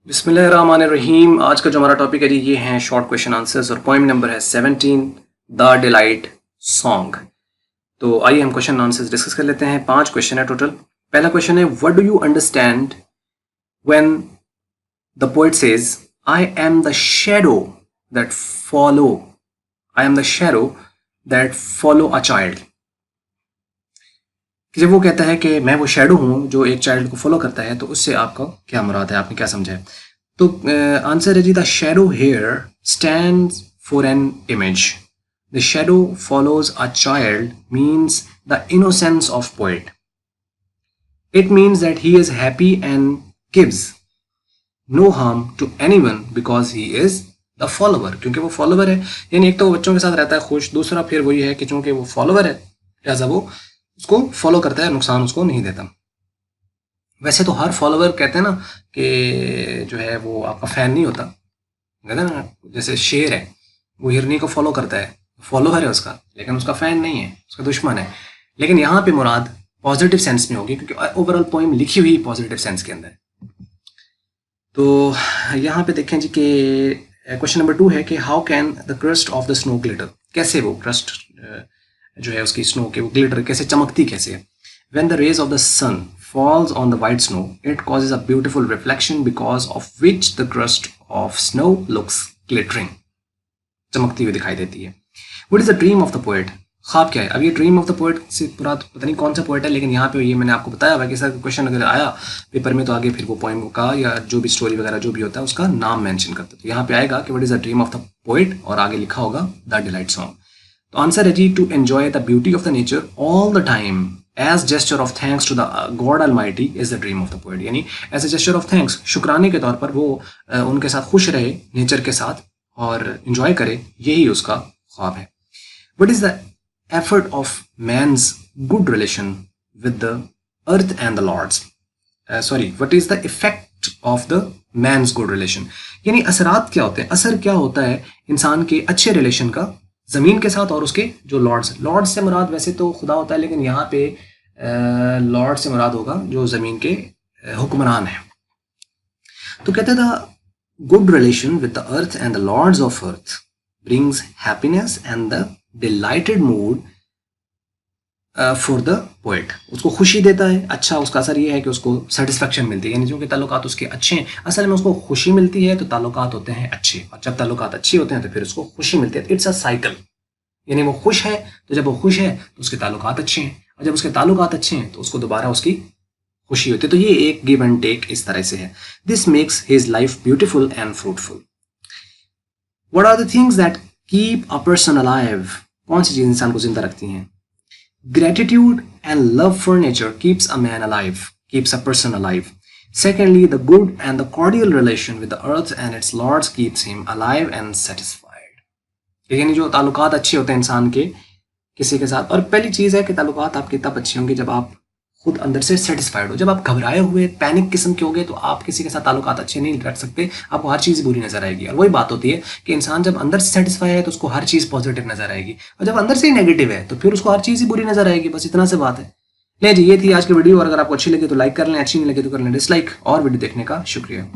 बिस्मिल्लाहिर्रहमानिर्रहीम। आज का जो हमारा टॉपिक है जी ये है शॉर्ट क्वेश्चन आंसर्स और पॉइंट नंबर है 17 द डिलाइट सॉन्ग। तो आइए हम क्वेश्चन आंसर्स डिस्कस कर लेते हैं। 5 क्वेश्चन है टोटल। पहला क्वेश्चन है what do you understand when the poet says I am the shadow that follow I am the shadow that follow a child. कि जब वो कहता है कि मैं वो शैडो हूँ जो एक चाइल्ड को फॉलो करता है, तो उससे आपका क्या मुराद है, आपने क्या समझा है? तो आंसर है जी the shadow here stands for an image. The shadow follows a child means the innocence of poet. It means that he is happy and gives no harm to anyone because he is the follower. क्योंकि वो follower है, यानी एक तो वो बच्चों के साथ रहता है खुश, दूसरा फिर वही है कि चूंकि वो फॉलोवर है लिहाजा वो उसको फॉलो करता है, नुकसान उसको नहीं देता। वैसे तो हर फॉलोवर कहते हैं ना कि जो है वो आपका फैन नहीं होता, कहते हैं ना जैसे शेर है वो हिरनी को फॉलो करता है, फॉलोवर है उसका, लेकिन उसका फैन नहीं है, उसका दुश्मन है। लेकिन यहाँ पे मुराद पॉजिटिव सेंस में होगी क्योंकि ओवरऑल पोइम लिखी हुई पॉजिटिव सेंस के अंदर। तो यहाँ पे देखें जी कि क्वेश्चन नंबर 2 है कि how can the crust of the snow glitter. कैसे वो क्रस्ट जो है उसकी स्नो के वो ग्लिटर कैसे चमकती कैसे है? When the rays of the sun falls on the white snow, it causes a beautiful reflection because of which the crust of snow looks glittering. चमकती हुई दिखाई देती है। What is the dream of the poet? ख्वाब क्या है? अब ये ड्रीम ऑफ द पोएट से पूरा पता नहीं कौन सा पोएट है, लेकिन यहाँ पे ये मैंने आपको बताया हुआ कि सर क्वेश्चन अगर आया पेपर में तो आगे फिर वो पोएम का या जो भी स्टोरी वगैरह जो भी होता है उसका नाम मेंशन करते हैं। तो यहाँ पे आएगा कि what is the dream of the poet और आगे लिखा होगा द डिलाइट सॉन्ग। तो आंसर है जी to enjoy the beauty of the nature all the time as gesture of thanks to the god almighty is the dream of the poet. यानी as a gesture of thanks, शुक्राने के तौर पर वो उनके साथ खुश रहे नेचर के साथ और इंजॉय करे, यही उसका ख्वाब है। What is the effort of man's good relation with the earth and the lords. Sorry, what is the effect of the man's good relation, यानी असरात क्या होते हैं, असर क्या होता है इंसान के अच्छे रिलेशन का ज़मीन के साथ और उसके जो लॉर्ड्स से मुराद वैसे तो खुदा होता है, लेकिन यहाँ पे लॉर्ड से मुराद होगा जो ज़मीन के हुक्मरान है। तो कहते था good relation with the earth and the lords of earth brings happiness and the delighted mood for the poet. उसको खुशी देता है, अच्छा उसका असर ये है कि उसको सेटिस्फेक्शन मिलती है, यानी जो कि ताल्लुकात उसके अच्छे हैं, असल में उसको खुशी मिलती है तो ताल्लुकात होते हैं अच्छे, और जब ताल्लुकात अच्छे होते हैं तो फिर उसको खुशी मिलती है। इट्स अ साइकिल, यानी वो खुश है तो जब वो खुश है तो उसके ताल्लुकात अच्छे हैं, और जब उसके ताल्लुकात अच्छे हैं तो उसको दोबारा उसकी खुशी होती है। तो ये एक गिव एंड टेक इस तरह से है। This makes his life beautiful and fruitful. What are the things that keep a person alive. कौन सी चीज इंसान को जिंदा रखती हैं? Gratitude and love for nature keeps a man alive, keeps a person alive. Secondly, the good and the cordial relation with the earth and its lords keeps him alive and satisfied. यानी जो ताल्लुकात अच्छे होते हैं इंसान के किसी के साथ, और पहली चीज़ है कि ताल्लुकात आपके तब अच्छे होंगे जब आप खुद अंदर से सेटिस्फाइड हो। जब आप घबराए हुए पैनिक किस्म के होंगे तो आप किसी के साथ ताल्लुकात अच्छे नहीं रख सकते, आपको हर चीज़ बुरी नजर आएगी। और वही बात होती है कि इंसान जब अंदर से सेटिस्फाई है तो उसको हर चीज़ पॉजिटिव नजर आएगी, और जब अंदर से ही नेगेटिव है तो फिर उसको हर चीज़ ही बुरी नजर आएगी। बस इतना से बात है। ले जी, ये थी आज की वीडियो, और अगर आपको अच्छी लगी तो लाइक कर लें, अच्छी नहीं लगी तो कर लें डिसलाइक। और वीडियो देखने का शुक्रिया।